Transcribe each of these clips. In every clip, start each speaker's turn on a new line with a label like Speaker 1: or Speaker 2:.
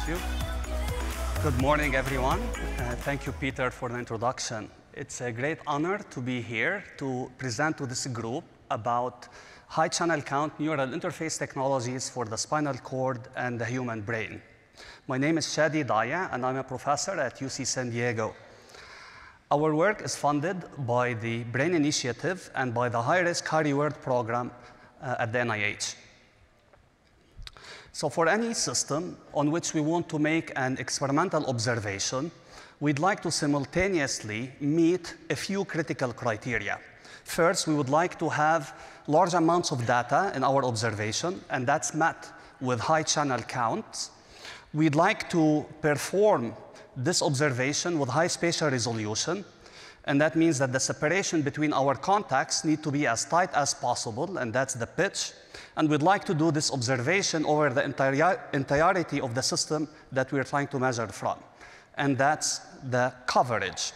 Speaker 1: Thank you. Good morning, everyone. Thank you, Peter, for the introduction. It's a great honor to be here to present to this group about high channel count neural interface technologies for the spinal cord and the human brain. My name is Shadi Dayeh, and I'm a professor at UC San Diego. Our work is funded by the Brain Initiative and by the High Risk, High Reward program at the NIH. So for any system on which we want to make an experimental observation, we'd like to simultaneously meet a few critical criteria. First, we would like to have large amounts of data in our observation, and that's met with high channel counts. We'd like to perform this observation with high spatial resolution, and that means that the separation between our contacts need to be as tight as possible, and that's the pitch. And we'd like to do this observation over the entirety of the system that we're trying to measure from, and that's the coverage.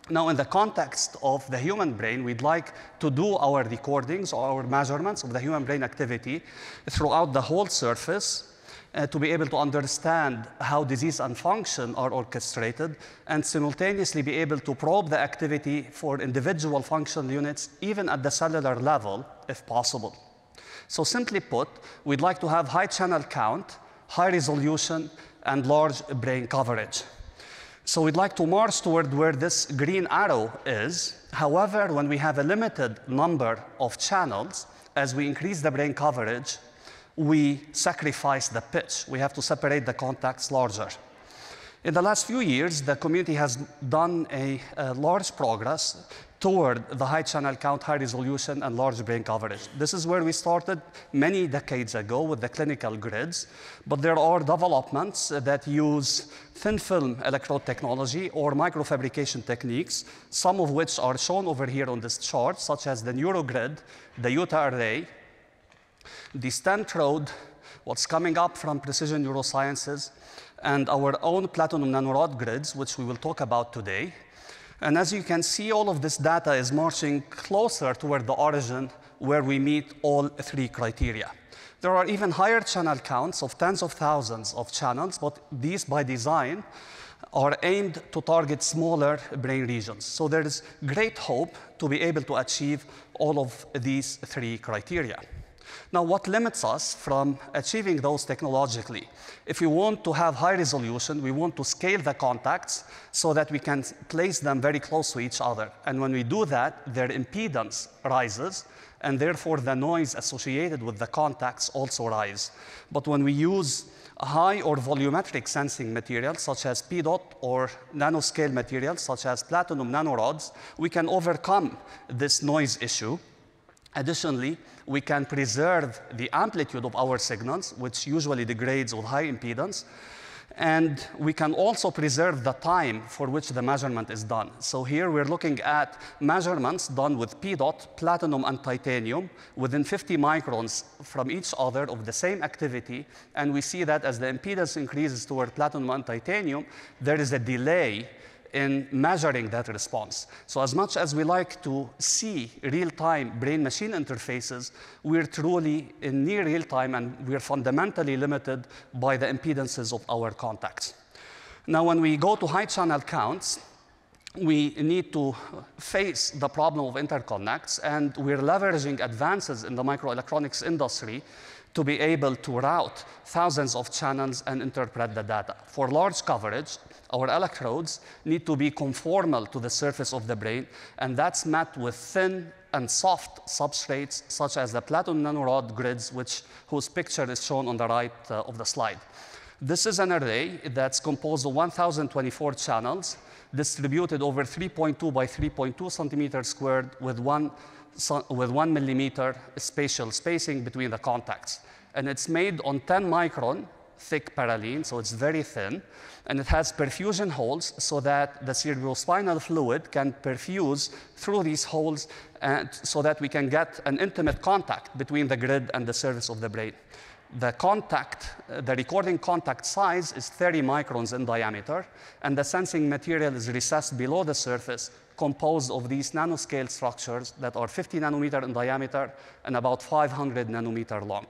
Speaker 1: Now, in the context of the human brain, we'd like to do our recordings or our measurements of the human brain activity throughout the whole surface to be able to understand how disease and function are orchestrated, and simultaneously be able to probe the activity for individual functional units, even at the cellular level, if possible. So simply put, we'd like to have high channel count, high resolution, and large brain coverage. So we'd like to march toward where this green arrow is. However, when we have a limited number of channels, as we increase the brain coverage, we sacrifice the pitch. We have to separate the contacts larger. In the last few years, the community has done a large progress toward the high channel count, high resolution, and large brain coverage. This is where we started many decades ago with the clinical grids, but there are developments that use thin film electrode technology or microfabrication techniques, some of which are shown over here on this chart, such as the NeuroGrid, the Utah array, the Stentrode, what's coming up from Precision Neurosciences, and our own platinum nanorod grids, which we will talk about today. And as you can see, all of this data is marching closer toward the origin where we meet all three criteria. There are even higher channel counts of tens of thousands of channels, but these, by design, are aimed to target smaller brain regions. So there is great hope to be able to achieve all of these three criteria. Now, what limits us from achieving those technologically? If we want to have high resolution, we want to scale the contacts so that we can place them very close to each other. And when we do that, their impedance rises, and therefore the noise associated with the contacts also rise. But when we use high or volumetric sensing materials, such as PDOT, or nanoscale materials, such as platinum nanorods, we can overcome this noise issue. Additionally, we can preserve the amplitude of our signals, which usually degrades with high impedance. And we can also preserve the time for which the measurement is done. So here we're looking at measurements done with PDOT, platinum and titanium, within 50 microns from each other of the same activity. And we see that as the impedance increases toward platinum and titanium, there is a delay in measuring that response. So as much as we like to see real-time brain-machine interfaces, we're truly in near real-time, and we're fundamentally limited by the impedances of our contacts. Now, when we go to high channel counts, we need to face the problem of interconnects, and we're leveraging advances in the microelectronics industry to be able to route thousands of channels and interpret the data. For large coverage, our electrodes need to be conformal to the surface of the brain, and that's met with thin and soft substrates, such as the platinum nanorod grids, whose picture is shown on the right of the slide. This is an array that's composed of 1,024 channels, distributed over 3.2 by 3.2 centimeters squared with 1 millimeter spatial spacing between the contacts. And it's made on 10 micron thick parallene, so it's very thin. And it has perfusion holes so that the cerebrospinal fluid can perfuse through these holes, and so that we can get an intimate contact between the grid and the surface of the brain. The recording contact size is 30 microns in diameter, and the sensing material is recessed below the surface, composed of these nanoscale structures that are 50 nanometer in diameter and about 500 nanometer long.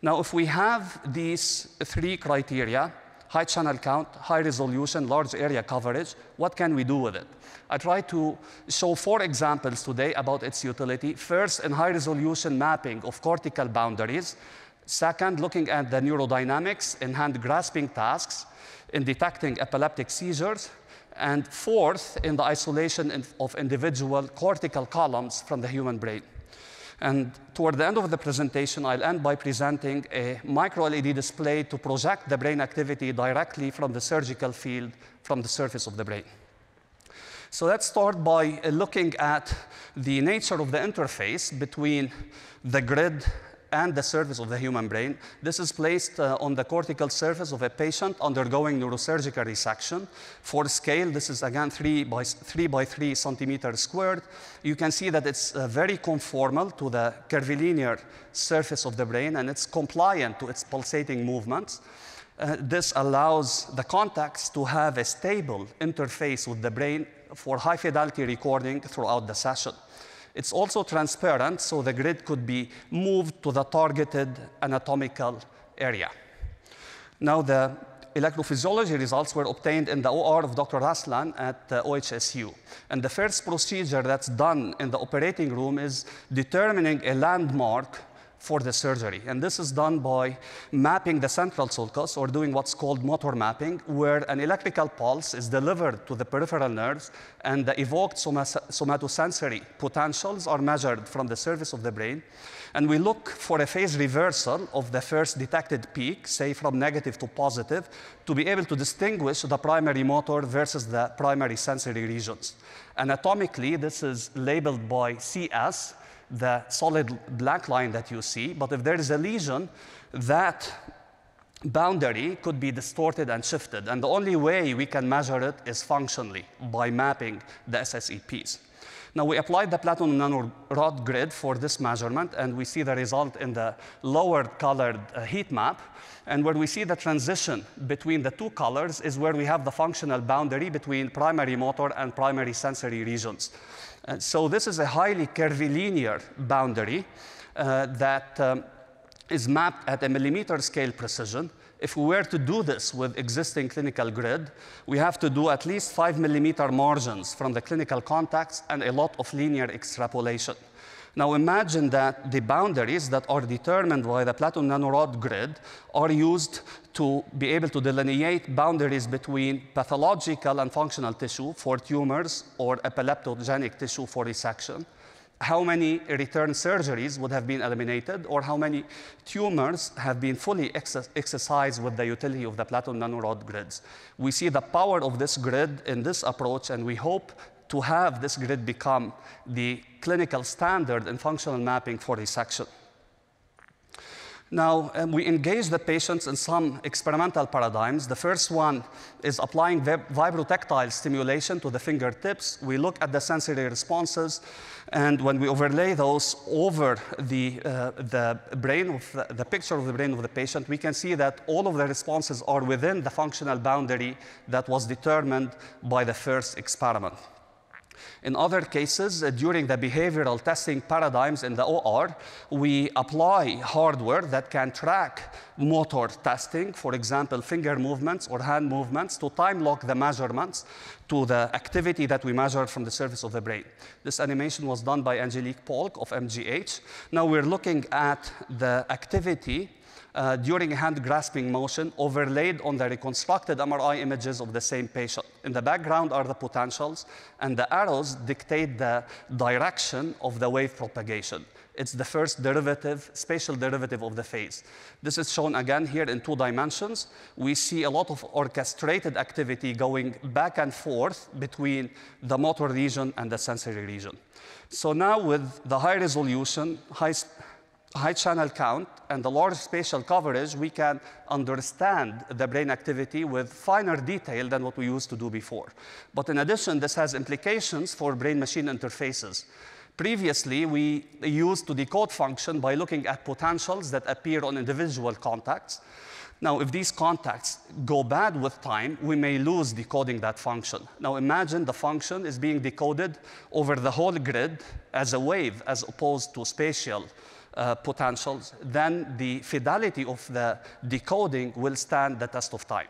Speaker 1: Now, if we have these three criteria, high channel count, high resolution, large area coverage. What can we do with it? I try to show 4 examples today about its utility. First, in high resolution mapping of cortical boundaries. Second, looking at the neurodynamics in hand grasping tasks, in detecting epileptic seizures. And fourth, in the isolation of individual cortical columns from the human brain. And toward the end of the presentation, I'll end by presenting a micro-LED display to project the brain activity directly from the surgical field from the surface of the brain. So let's start by looking at the nature of the interface between the grid and the surface of the human brain. This is placed on the cortical surface of a patient undergoing neurosurgical resection. For scale, this is again 3 by 3 centimeters squared. You can see that it's very conformal to the curvilinear surface of the brain, and it's compliant to its pulsating movements. This allows the contacts to have a stable interface with the brain for high fidelity recording throughout the session. It's also transparent, so the grid could be moved to the targeted anatomical area. Now, the electrophysiology results were obtained in the OR of Dr. Aslan at OHSU. And the first procedure that's done in the operating room is determining a landmark for the surgery. And this is done by mapping the central sulcus, or doing what's called motor mapping, where an electrical pulse is delivered to the peripheral nerves, and the evoked somatosensory potentials are measured from the surface of the brain. And we look for a phase reversal of the first detected peak, say from negative to positive, to be able to distinguish the primary motor versus the primary sensory regions. Anatomically, this is labeled by CS, the solid black line that you see. But if there is a lesion, that boundary could be distorted and shifted. And the only way we can measure it is functionally, by mapping the SSEPs. Now, we applied the platinum nanorod grid for this measurement, and we see the result in the lower colored heat map. And where we see the transition between the 2 colors is where we have the functional boundary between primary motor and primary sensory regions. So this is a highly curvilinear boundary that is mapped at a millimeter scale precision. If we were to do this with existing clinical grid, we have to do at least 5 millimeter margins from the clinical contacts and a lot of linear extrapolation. Now imagine that the boundaries that are determined by the platinum nanorod grid are used to be able to delineate boundaries between pathological and functional tissue for tumors or epileptogenic tissue for resection. How many return surgeries would have been eliminated, or how many tumors have been fully excised with the utility of the platinum nanorod grids. We see the power of this grid in this approach, and we hope to have this grid become the clinical standard in functional mapping for resection. Now, we engage the patients in some experimental paradigms. The first one is applying vibrotactile stimulation to the fingertips. We look at the sensory responses, and when we overlay those over the brain, of the picture of the brain of the patient, we can see that all of the responses are within the functional boundary that was determined by the first experiment. In other cases, during the behavioral testing paradigms in the OR, we apply hardware that can track motor testing, for example, finger movements or hand movements, to time lock the measurements to the activity that we measured from the surface of the brain. This animation was done by Angelique Polk of MGH. Now we're looking at the activity during a hand grasping motion overlaid on the reconstructed MRI images of the same patient. In the background are the potentials, and the arrows dictate the direction of the wave propagation. It's the first derivative, spatial derivative of the phase. This is shown again here in 2 dimensions. We see a lot of orchestrated activity going back and forth between the motor region and the sensory region. So now with the high resolution, high channel count, and the large spatial coverage, we can understand the brain activity with finer detail than what we used to do before. But in addition, this has implications for brain-machine interfaces. Previously, we used to decode function by looking at potentials that appear on individual contacts. Now, if these contacts go bad with time, we may lose decoding that function. Now, imagine the function is being decoded over the whole grid as a wave, as opposed to spatial potentials. Then the fidelity of the decoding will stand the test of time.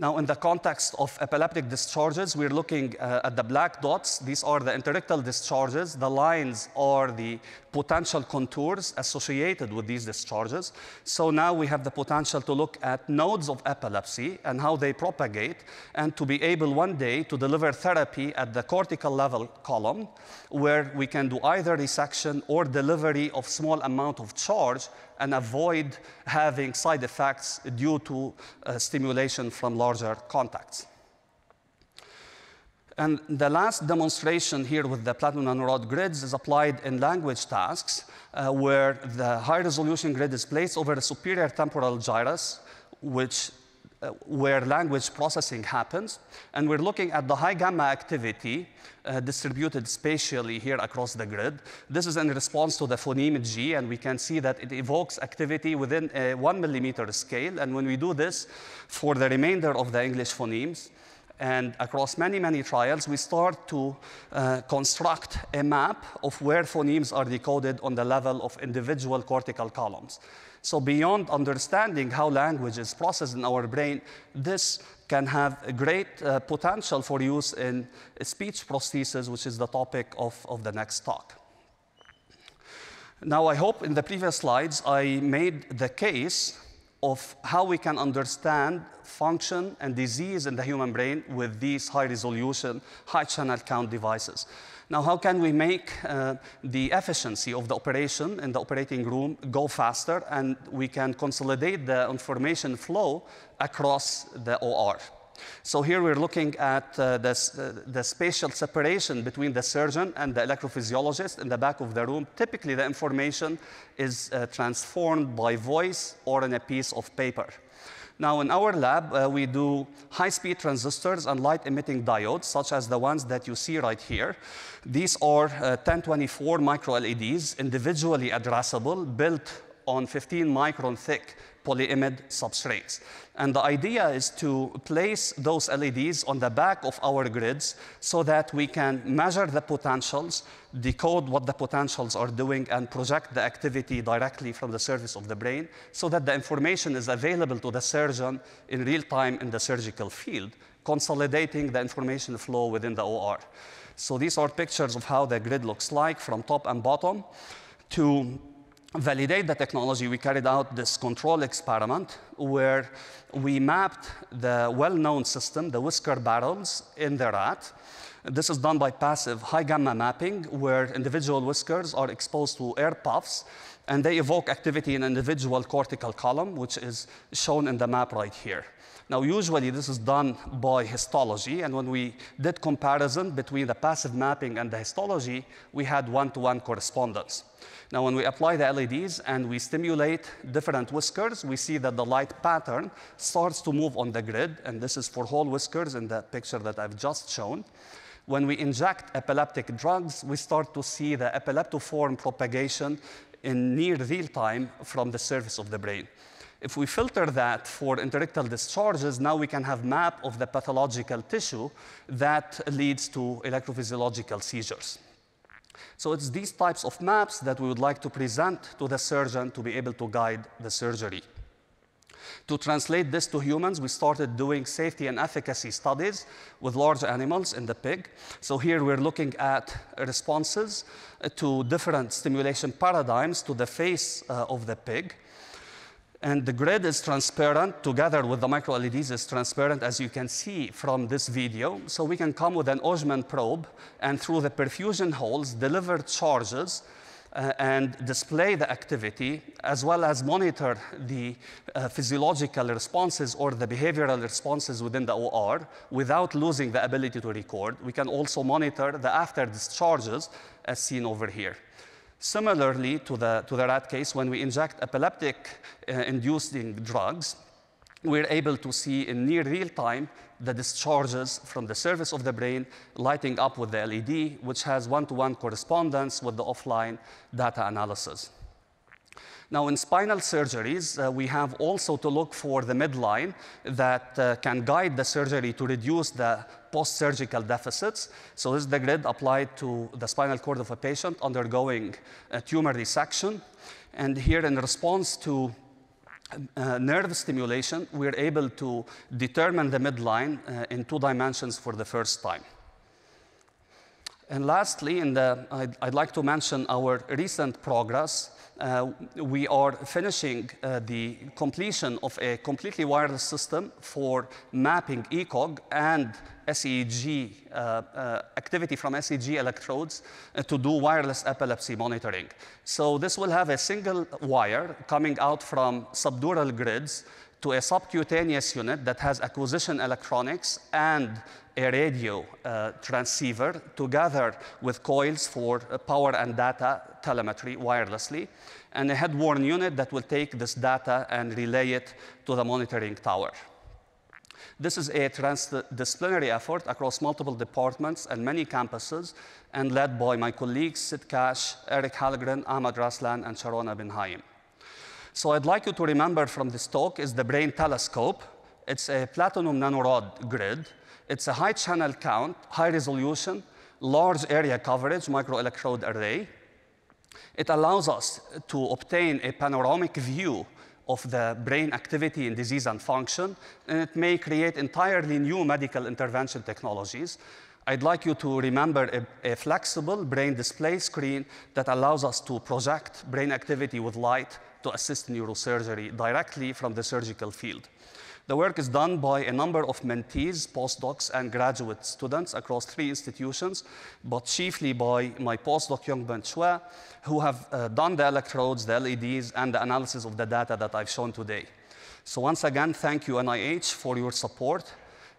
Speaker 1: Now, in the context of epileptic discharges, we're looking at the black dots. These are the interictal discharges. The lines are the potential contours associated with these discharges. So now we have the potential to look at nodes of epilepsy and how they propagate, and to be able one day to deliver therapy at the cortical level column, where we can do either resection or delivery of small amount of charge and avoid having side effects due to stimulation from larger contacts. And the last demonstration here with the platinum nanorod grids is applied in language tasks, where the high-resolution grid is placed over a superior temporal gyrus, where language processing happens. And we're looking at the high gamma activity distributed spatially here across the grid. This is in response to the phoneme G, and we can see that it evokes activity within a 1 millimeter scale. And when we do this for the remainder of the English phonemes, and across many, many trials, we start to construct a map of where phonemes are decoded on the level of individual cortical columns. So beyond understanding how language is processed in our brain, this can have a great potential for use in speech prosthesis, which is the topic of the next talk. Now, I hope in the previous slides, I made the case of how we can understand function and disease in the human brain with these high-resolution, high-channel count devices. Now, how can we make the efficiency of the operation in the operating room go faster, and we can consolidate the information flow across the OR? So here we're looking at the spatial separation between the surgeon and the electrophysiologist in the back of the room. Typically, the information is transformed by voice or in a piece of paper. Now, in our lab, we do high-speed transistors and light-emitting diodes, such as the ones that you see right here. These are 1024 micro-LEDs, individually addressable, built on 15-micron thick polyimide substrates. And the idea is to place those LEDs on the back of our grids so that we can measure the potentials, decode what the potentials are doing, and project the activity directly from the surface of the brain so that the information is available to the surgeon in real time in the surgical field, consolidating the information flow within the OR. So these are pictures of how the grid looks like from top and bottom. To validate the technology, we carried out this control experiment where we mapped the well-known system, the whisker barrels, in the rat. This is done by passive high gamma mapping, where individual whiskers are exposed to air puffs, and they evoke activity in individual cortical column, which is shown in the map right here. Now, usually this is done by histology, and when we did comparison between the passive mapping and the histology, we had one-to-one correspondence. Now, when we apply the LEDs and we stimulate different whiskers, we see that the light pattern starts to move on the grid, and this is for whole whiskers in the picture that I've just shown. When we inject epileptic drugs, we start to see the epileptoform propagation in near real time from the surface of the brain. If we filter that for interictal discharges, now we can have map of the pathological tissue that leads to electrophysiological seizures. So it's these types of maps that we would like to present to the surgeon to be able to guide the surgery. To translate this to humans, we started doing safety and efficacy studies with large animals in the pig. So here we're looking at responses to different stimulation paradigms to the face of the pig. And the grid is transparent, together with the micro-LEDs is transparent, as you can see from this video. So we can come with an Osman probe, and through the perfusion holes, deliver charges and display the activity, as well as monitor the physiological responses or the behavioral responses within the OR without losing the ability to record. We can also monitor the after discharges, as seen over here. Similarly to the rat case, when we inject epileptic-inducing drugs, we're able to see in near real time the discharges from the surface of the brain lighting up with the LED, which has one-to-one correspondence with the offline data analysis. Now, in spinal surgeries, we have also to look for the midline that can guide the surgery to reduce the post-surgical deficits. So this is the grid applied to the spinal cord of a patient undergoing a tumor resection. And here, in response to nerve stimulation, we're able to determine the midline in 2 dimensions for the first time. And lastly, I'd like to mention our recent progress. We are finishing the completion of a completely wireless system for mapping ECOG and SEEG, activity from SEEG electrodes to do wireless epilepsy monitoring. So this will have a single wire coming out from subdural grids to a subcutaneous unit that has acquisition electronics and a radio transceiver together with coils for power and data telemetry wirelessly, and a head-worn unit that will take this data and relay it to the monitoring tower. This is a transdisciplinary effort across multiple departments and many campuses, and led by my colleagues Sid Cash, Eric Hallgren, Ahmad Raslan, and Sharona Bin Haim. So I'd like you to remember from this talk is the brain telescope. It's a platinum nanorod grid. It's a high channel count, high resolution, large area coverage microelectrode array. It allows us to obtain a panoramic view of the brain activity in disease and function, and it may create entirely new medical intervention technologies. I'd like you to remember a flexible brain display screen that allows us to project brain activity with light to assist neurosurgery directly from the surgical field. The work is done by a number of mentees, postdocs, and graduate students across 3 institutions, but chiefly by my postdoc, Yongbin Chue, who have done the electrodes, the LEDs, and the analysis of the data that I've shown today. So once again, thank you, NIH, for your support,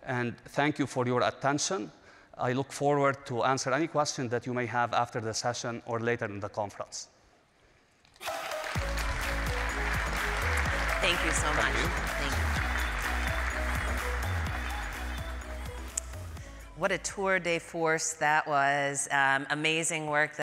Speaker 1: and thank you for your attention. I look forward to answer any question that you may have after the session or later in the conference.
Speaker 2: Thank you so much. Thank you. What a tour de force that was. Amazing work.